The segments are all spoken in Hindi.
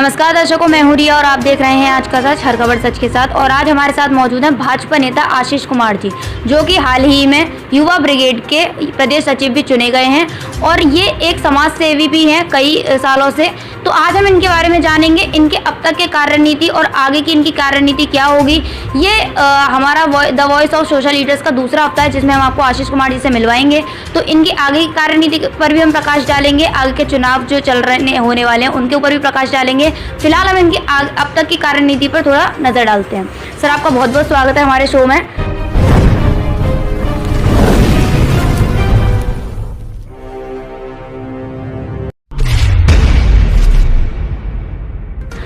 नमस्कार दर्शकों, मैं हूं रिया और आप देख रहे हैं आज का सच, हर खबर सच के साथ। और आज हमारे साथ मौजूद हैं भाजपा नेता आशीष कुमार जी, जो कि हाल ही में युवा ब्रिगेड के प्रदेश सचिव भी चुने गए हैं और ये एक समाज सेवी भी हैं कई सालों से। तो आज हम इनके बारे में जानेंगे, इनके अब तक के कार्यनीति और आगे की इनकी कार्यनीति क्या होगी। ये हमारा the voice of social leaders का दूसरा हफ्ता है, जिसमें हम आपको आशीष कुमार जी से मिलवाएंगे। तो इनकी आगे की कार्यनीति पर भी हम प्रकाश डालेंगे, आगे के चुनाव जो चल रहे होने वाले हैं उनके ऊपर भी प्रकाश डालेंगे। फिलहाल हम इनकी अब तक की कार्यनीति पर थोड़ा नजर डालते हैं। सर, आपका बहुत बहुत स्वागत है हमारे शो में।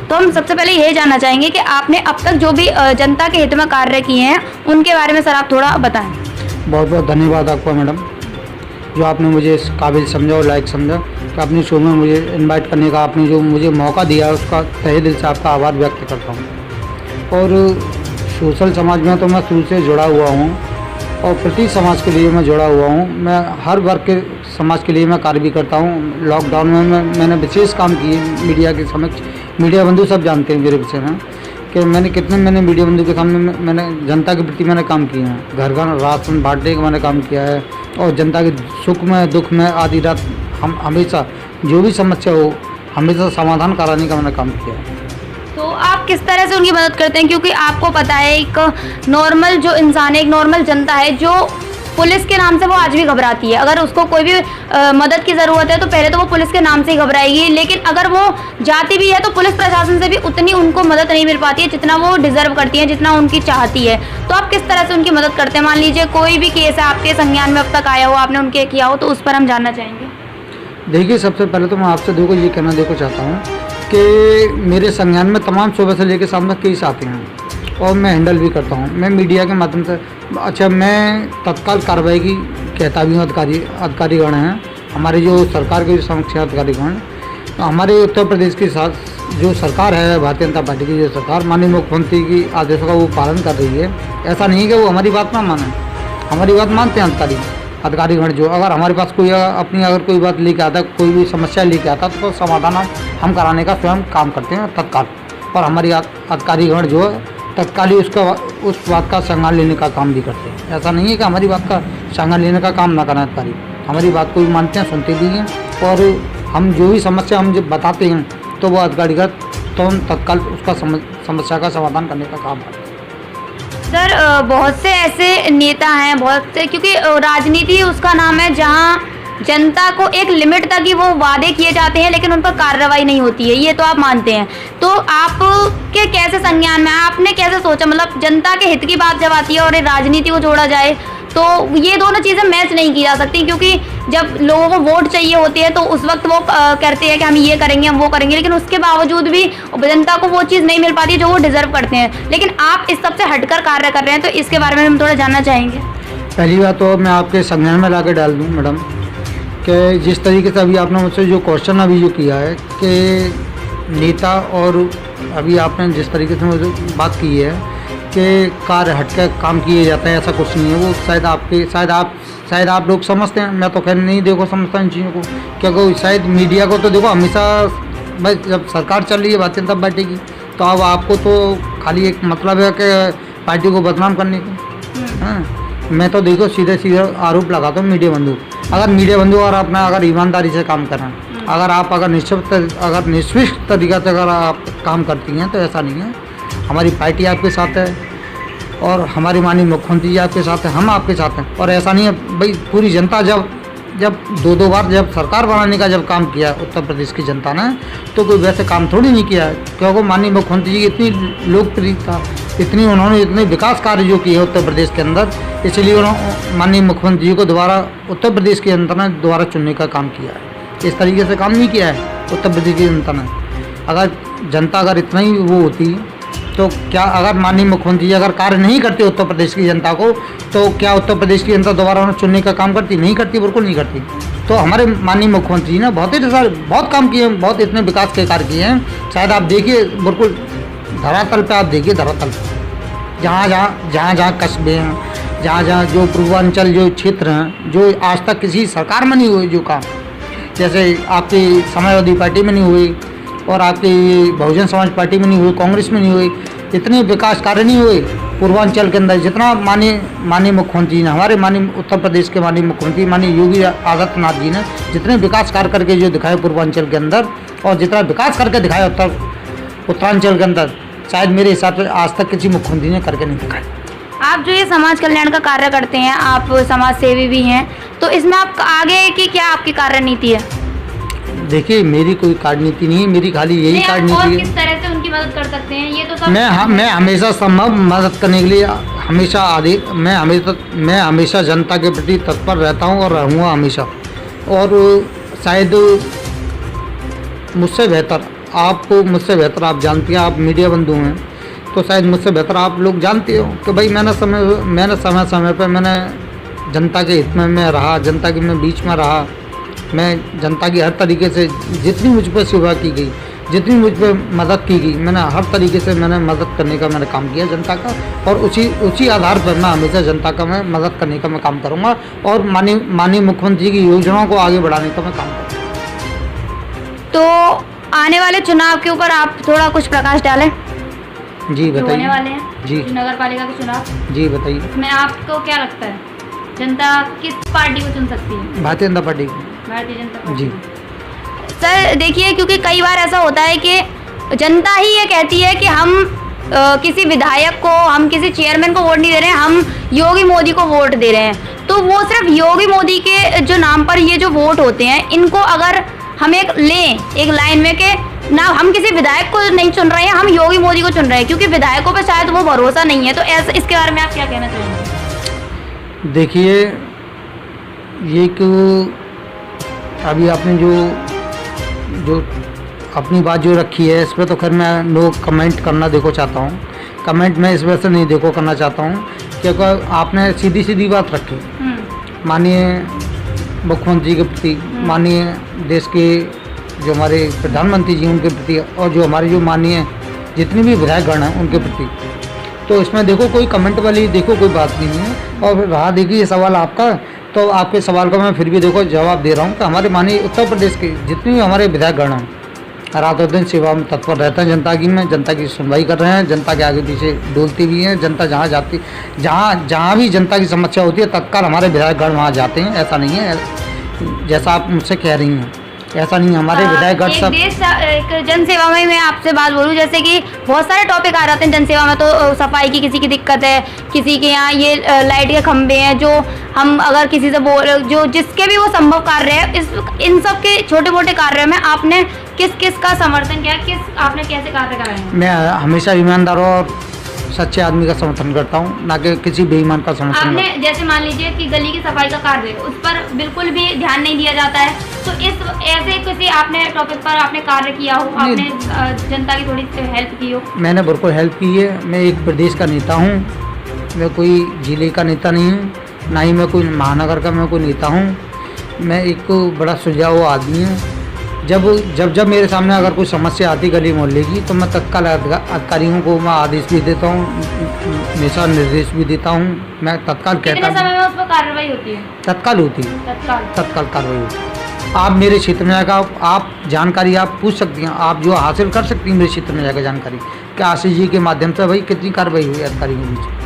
तो हम सबसे पहले ये जानना चाहेंगे कि आपने अब तक जो भी जनता के हित में कार्य किए हैं उनके बारे में सर आप थोड़ा बताएं। बहुत बहुत धन्यवाद आपका मैडम, जो आपने मुझे इस काबिल समझा और लायक समझा कि अपनी शो में मुझे इनवाइट करने का आपने जो मुझे मौका दिया उसका तहे दिल से आपका आभार व्यक्त करता हूँ। और सोशल समाज में तो मैं शुरू से जुड़ा हुआ हूँ और प्रति समाज के लिए मैं जुड़ा हुआ हूँ। मैं हर वर्ग के समाज के लिए मैं कार्य भी करता हूँ। लॉकडाउन में मैंने विशेष काम किए मीडिया के समक्ष। मीडिया बंधु सब जानते हैं मेरे विषय में कि मैंने मीडिया बंधु के सामने मैंने जनता के प्रति मैंने काम किए हैं। घर घर राशन बांटने का मैंने काम किया है और जनता के सुख में दुख में आधी रात हम हमेशा जो भी समस्या हो हमेशा समाधान कराने का मैंने काम किया है। तो आप किस तरह से उनकी मदद करते हैं, क्योंकि आपको पता है एक नॉर्मल जो इंसान है, एक नॉर्मल जनता है जो पुलिस के नाम से वो आज भी घबराती है। अगर उसको कोई भी मदद की ज़रूरत है तो पहले तो वो पुलिस के नाम से ही घबराएगी, लेकिन अगर वो जाती भी है तो पुलिस प्रशासन से भी उतनी उनको मदद नहीं मिल पाती है जितना वो डिज़र्व करती है, जितना उनकी चाहती है। तो आप किस तरह से उनकी मदद करते हैं? मान लीजिए कोई भी केस है आपके संज्ञान में अब तक आया हो, आपने उनके किया हो, तो उस पर हम जानना चाहेंगे। देखिए, सबसे पहले तो मैं आपसे ये कहना चाहता हूँ कि मेरे संज्ञान में तमाम शोबे से लेकर सामने केस आते हैं और मैं हैंडल भी करता हूँ। मैं मीडिया के माध्यम से मैं तत्काल कार्रवाई की कहता भी हूँ। अधिकारीगण हैं हमारे जो सरकार के समक्ष अधिकारीगण, हमारे उत्तर प्रदेश के साथ जो सरकार है, भारतीय जनता पार्टी की जो सरकार, माननीय मुख्यमंत्री की आदेशों का वो पालन कर रही है। ऐसा नहीं है कि वो हमारी बात ना माने, हमारी बात मानते हैं अधिकारीगण। जो अगर हमारे पास कोई अगर कोई बात लेके आता, कोई भी समस्या लेके आता तो समाधान हम कराने का स्वयं काम करते हैं तत्काल। और हमारी अधिकारीगण जो है तत्काल ही उस बात का संज्ञान लेने का काम भी करते हैं। ऐसा नहीं है कि हमारी बात का संज्ञान लेने का काम ना करें अधिकारी, हमारी बात को भी मानते हैं, सुनते भी हैं। और हम जो भी समस्या हम जब बताते हैं तो वो अधिकारीगण तो तत्काल उसका समस्या का समाधान करने का काम करते हैं। सर, बहुत से ऐसे नेता हैं, बहुत से, क्योंकि राजनीति उसका नाम है जहां जनता को एक लिमिट तक ही वो वादे किए जाते हैं लेकिन उन पर कार्रवाई नहीं होती है, ये तो आप मानते हैं। तो आपके कैसे संज्ञान में, आपने कैसे सोचा, मतलब जनता के हित की बात जब आती है और राजनीति को जोड़ा जाए तो ये दोनों चीज़ें मैच नहीं की जा सकती, क्योंकि जब लोगों को वोट चाहिए होती है तो उस वक्त वो कहते हैं कि हम ये करेंगे, हम वो करेंगे, लेकिन उसके बावजूद भी जनता को वो चीज़ नहीं मिल पाती है जो वो डिजर्व करते हैं। लेकिन आप इस सबसे हटकर कार्य कर रहे हैं, तो इसके बारे में हम थोड़ा जानना चाहेंगे। पहली बात तो मैं आपके संज्ञान में ला कर डाल दूँ मैडम कि जिस तरीके से अभी आपने मुझसे जो क्वेश्चन अभी जो किया है कि नेता, और अभी आपने जिस तरीके से मुझे बात की है कि कार्य हटकर काम किए जाते हैं, ऐसा कुछ नहीं है। वो शायद आप लोग समझते हैं, मैं तो खैर नहीं समझता इन चीज़ों को, क्योंकि शायद मीडिया को तो देखो हमेशा भाई जब सरकार चल रही है भारतीय जनता पार्टी की, तो अब आपको तो खाली एक मतलब है कि पार्टी को बदनाम करने की। हाँ, मैं तो देखो सीधे आरोप लगाता हूँ मीडिया बंधु। अगर मीडिया बंधु अगर ईमानदारी से काम करें, अगर निष्पक्ष तरीका से अगर आप काम करती हैं तो ऐसा नहीं है। हमारी पार्टी आपके साथ है और हमारी माननीय मुख्यमंत्री जी आपके साथ है, हम आपके साथ हैं। और ऐसा नहीं है भाई, पूरी जनता जब दो बार जब सरकार बनाने का जब काम किया उत्तर प्रदेश की जनता ने, तो कोई वैसे काम थोड़ी नहीं किया है, क्योंकि माननीय मुख्यमंत्री जी की इतनी लोकप्रियता, उन्होंने इतने विकास कार्य जो किए उत्तर प्रदेश के अंदर, इसलिए उन्होंने माननीय मुख्यमंत्री जी को दोबारा उत्तर प्रदेश के जनता ने दोबारा चुनने का काम किया है। इस तरीके से काम नहीं किया है उत्तर प्रदेश की जनता ने। अगर जनता इतना ही वो होती तो क्या, अगर माननीय मुख्यमंत्री जी अगर कार्य नहीं करते उत्तर प्रदेश की जनता को, तो क्या उत्तर प्रदेश की जनता दोबारा उन्हें चुनने का काम करती? नहीं करती, बिल्कुल नहीं करती। तो हमारे माननीय मुख्यमंत्री जी ने बहुत काम किए हैं, बहुत इतने विकास के कार्य किए हैं। शायद आप देखिए, बिल्कुल धरातल पे आप देखिए, धरातल जहाँ कस्बे हैं, जहाँ जो पूर्वांचल जो क्षेत्र हैं, जो आज तक किसी सरकार में नहीं हुए जो काम, जैसे आपकी समाजवादी पार्टी में नहीं हुई, और आपकी बहुजन समाज पार्टी में नहीं हुई, कांग्रेस में नहीं हुई, इतने विकास कार्य नहीं हुए पूर्वांचल के अंदर जितना माननीय मुख्यमंत्री ने, हमारे माननीय उत्तर प्रदेश के माननीय मुख्यमंत्री माननीय योगी आदित्यनाथ जी ने जितने विकास कार्य करके जो दिखाए पूर्वांचल के अंदर, और जितना विकास करके दिखाया उत्तरांचल के अंदर, शायद मेरे हिसाब से आज तक किसी मुख्यमंत्री ने करके नहीं दिखाया। आप जो ये समाज कल्याण का कार्य करते हैं, आप समाज सेवी भी हैं, तो इसमें आप आगे की क्या आपकी कार्यनीति है? देखिए, मेरी कोई कार्यनीति नहीं है, मेरी खाली यही कार्यनीति है। किस तरह से उनकी मदद कर सकते हैं ये तो सब मैं हमेशा संभव मदद करने के लिए मैं हमेशा जनता के प्रति तत्पर रहता हूँ और रहूँगा हमेशा। और शायद मुझसे बेहतर आप जानती हैं, आप मीडिया बंधु हैं, तो शायद मुझसे बेहतर आप लोग जानते हो कि भाई मैंने समय पर मैंने जनता के हित में मैं रहा, जनता के मैं बीच में रहा, मैं जनता की हर तरीके से जितनी मुझ पर सेवा की गई, जितनी मुझ पर मदद की गई, मैंने हर तरीके से मैंने मदद करने का मैंने काम किया जनता का, और उसी आधार पर मैं हमेशा जनता का मैं मदद करने का मैं काम करूँगा और माननीय मुख्यमंत्री की योजनाओं को आगे बढ़ाने का मैं काम करूँगा। तो आने वाले चुनाव के ऊपर आप थोड़ा कुछ प्रकाश डालें। जी बताइए। होने वाले हैं जी नगर पालिका के चुनाव, जी बताइए। इसमें आपको क्या लगता है जनता किस पार्टी को चुन सकती है? भारतीय जनता पार्टी। भारतीय जनता पार्टी। जी सर देखिए, क्योंकि कई बार ऐसा होता है कि जनता ही ये कहती है कि हम किसी विधायक को, हम किसी चेयरमैन को वोट नहीं दे रहे हैं, हम योगी मोदी को वोट दे रहे हैं। तो वो सिर्फ योगी मोदी के जो नाम पर ये जो वोट होते हैं, इनको अगर हम एक लाइन में कि ना हम किसी विधायक को नहीं चुन रहे हैं, हम योगी मोदी को चुन रहे हैं, क्योंकि विधायकों पर शायद वो भरोसा नहीं है। तो ऐसा इसके बारे में आप क्या कहना चाहेंगे? देखिए, ये क्यों अभी आपने जो अपनी बात जो रखी है, इस पर तो खैर मैं नो कमेंट करना चाहता हूँ। कमेंट मैं इस वजह से नहीं करना चाहता हूँ क्योंकि आपने सीधी बात रखी माननीय मुख्यमंत्री के प्रति, माननीय देश के जो हमारे प्रधानमंत्री जी उनके प्रति, और जो हमारे जो माननीय जितने भी विधायकगण हैं उनके प्रति। तो इसमें देखो कोई कमेंट वाली कोई बात नहीं है। और रहा देखिए ये सवाल आपका, तो आपके सवाल का मैं फिर भी जवाब दे रहा हूँ कि हमारे माननीय उत्तर प्रदेश के जितने भी हमारे विधायकगण हैं रातों दिन सेवा में तत्पर रहते हैं, जनता की सुनवाई कर रहे हैं, जनता के आगे पीछे डोलती भी हैं। जनता जहाँ भी जनता की समस्या होती है तत्काल हमारे विधायकगण वहाँ जाते हैं। ऐसा नहीं है जैसा आप मुझसे कह रही हैं, ऐसा नहीं है। हमारे विधायकगण सब एक जनसेवा में मैं आपसे बात बोलूँ, जैसे कि बहुत सारे टॉपिक आ जाते हैं जनसेवा में। तो सफाई की किसी की दिक्कत है, किसी के यहाँ ये लाइट के खंभे हैं, जो हम अगर किसी से जो जिसके भी वो संभव कार्य है, इन सब के छोटे मोटे कार्य में आपने किस का समर्थन किया, आपने कैसे कार्य कराए? मैं हमेशा ईमानदार और सच्चे आदमी का समर्थन करता हूँ, ना कि किसी बेईमान का समर्थन। आपने जैसे मान लीजिए कि गली की सफाई का कार्य, उस पर बिल्कुल भी ध्यान नहीं दिया जाता है, तो ऐसे किसी आपने टॉपिक पर आपने कार्य किया हो, आपने जनता की थोड़ी हेल्प की हो? मैंने बिल्कुल हेल्प की है। मैं एक प्रदेश का नेता हूँ, मैं कोई जिले का नेता नहीं हूँ, ना ही मैं कोई महानगर का मैं कोई नेता हूँ। मैं एक बड़ा सुलझाऊ आदमी हूँ। जब मेरे सामने अगर कोई समस्या आती गली मोहल्ले की, तो मैं तत्काल अधिकारियों को मैं आदेश भी देता हूँ, हमेशा निर्देश भी देता हूँ। मैं तत्काल कहता हूँ। कितने समय में उस पर कार्रवाई होती है? तत्काल होती है। तत्काल कार्रवाई होती है। आप मेरे क्षेत्र में जाकर आप जानकारी आप पूछ सकती हैं, आप जो हासिल कर सकती हैं मेरे क्षेत्र में जाकर जानकारी कि आशीष जी के माध्यम से भाई कितनी कार्रवाई हुई अधिकारियों के बीच।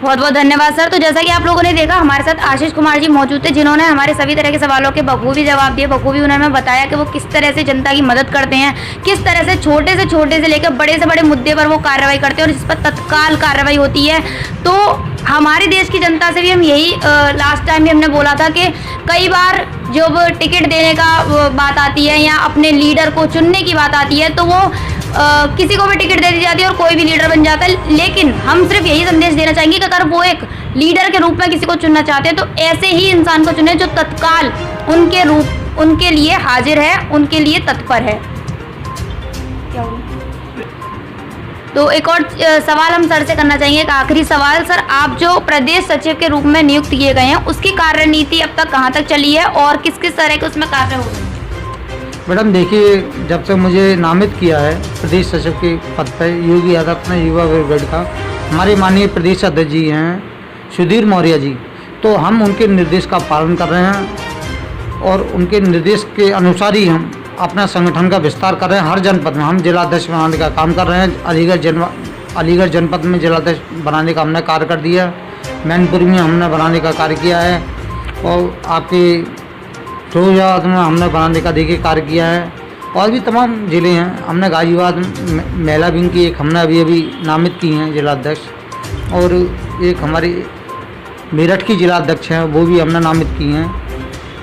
बहुत बहुत धन्यवाद सर। तो जैसा कि आप लोगों ने देखा, हमारे साथ आशीष कुमार जी मौजूद थे, जिन्होंने हमारे सभी तरह के सवालों के बखूबी जवाब दिए। बखूबी उन्होंने बताया कि वो किस तरह से जनता की मदद करते हैं, किस तरह से छोटे से लेकर बड़े से बड़े मुद्दे पर वो कार्रवाई करते हैं और जिस पर तत्काल कार्रवाई होती है। तो हमारे देश की जनता से भी हम यही लास्ट टाइम भी हमने बोला था कि कई बार जब टिकट देने का बात आती है या अपने लीडर को चुनने की बात आती है, तो वो किसी को भी टिकट दे दी जाती है और कोई भी लीडर बन जाता है। लेकिन हम सिर्फ यही संदेश देना चाहेंगे कि अगर वो एक लीडर के रूप में किसी को चुनना चाहते हैं, तो ऐसे ही इंसान को चुने जो तत्काल उनके लिए हाजिर है, उनके लिए तत्पर है। क्या हुआ? तो एक और सवाल हम सर से करना चाहेंगे, एक आखिरी सवाल। सर, आप जो प्रदेश सचिव के रूप में नियुक्त किए गए हैं, उसकी कार्यनीति अब तक कहाँ तक चली है और किस किस तरह के उसमें कार्य हो रहे हैं? मैडम देखिए, जब से मुझे नामित किया है प्रदेश सचिव के पद पर योगी आदित्यनाथ युवा ब्रिगेड का, हमारे माननीय प्रदेश अध्यक्ष जी हैं सुधीर मौर्य जी, तो हम उनके निर्देश का पालन कर रहे हैं और उनके निर्देश के अनुसार ही हम अपना संगठन का विस्तार कर रहे हैं। हर जनपद में हम जिलाध्यक्ष बनाने का काम कर रहे हैं। अलीगढ़ जनपद में जिलाध्यक्ष बनाने का हमने कार्य कर दिया। मैनपुरी में हमने बनाने का कार्य किया है और आपके फिरोजाबाद में हमने बनाने का देखिए कार्य किया है। और भी तमाम ज़िले हैं। हमने गाजियाबाद महिला विंग की एक हमने अभी नामित की हैं जिलाध्यक्ष, और एक हमारी मेरठ की जिलाध्यक्ष हैं वो भी हमने नामित की हैं।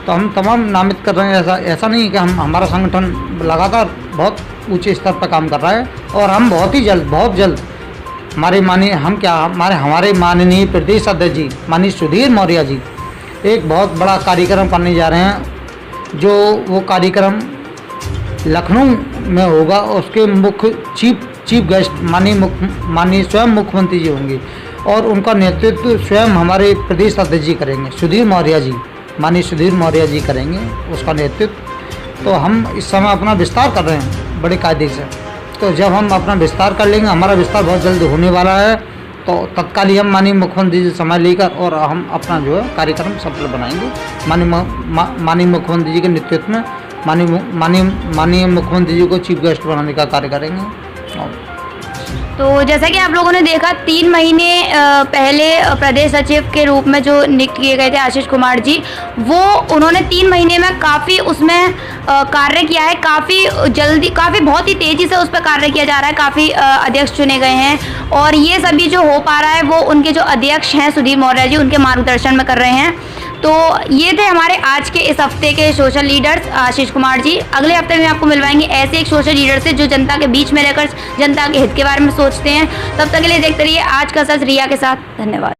तो हम तमाम नामित कर रहे हैं। ऐसा नहीं है कि हमारा संगठन लगातार बहुत ऊंचे स्तर पर काम कर रहा है, और हम बहुत जल्द हमारे माननीय प्रदेश अध्यक्ष जी माननीय सुधीर मौर्य जी एक बहुत बड़ा कार्यक्रम करने जा रहे हैं, जो वो कार्यक्रम लखनऊ में होगा। उसके मुख्य चीफ गेस्ट माननीय स्वयं मुख्यमंत्री जी होंगे, और उनका नेतृत्व स्वयं हमारे प्रदेश अध्यक्ष जी करेंगे। सुधीर मौर्य जी माननीय सुधीर मौर्य जी करेंगे उसका नेतृत्व। तो हम इस समय अपना विस्तार कर रहे हैं बड़े कायदे से। तो जब हम अपना विस्तार कर लेंगे, हमारा विस्तार बहुत जल्द होने वाला है, तो तत्काल ही हम माननीय मुख्यमंत्री जी समय लेकर और हम अपना जो है कार्यक्रम सफल बनाएंगे। माननीय मुख्यमंत्री जी के नेतृत्व में माननीय मुख्यमंत्री जी को चीफ गेस्ट बनाने का कार्य करेंगे। तो जैसा कि आप लोगों ने देखा, 3 महीने पहले प्रदेश सचिव के रूप में जो नियुक्त किए गए थे आशीष कुमार जी, वो उन्होंने 3 महीने में काफ़ी उसमें कार्य किया है। काफ़ी बहुत ही तेज़ी से उस पर कार्य किया जा रहा है। काफ़ी अध्यक्ष चुने गए हैं, और ये सभी जो हो पा रहा है वो उनके जो अध्यक्ष हैं सुधीर मौर्य जी, उनके मार्गदर्शन में कर रहे हैं। तो ये थे हमारे आज के इस हफ्ते के सोशल लीडर्स आशीष कुमार जी। अगले हफ्ते में आपको मिलवाएंगे ऐसे एक सोशल लीडर से जो जनता के बीच में रहकर जनता के हित के बारे में सोचते हैं। तब तक के लिए देखते रहिए आज का सच रिया के साथ। धन्यवाद।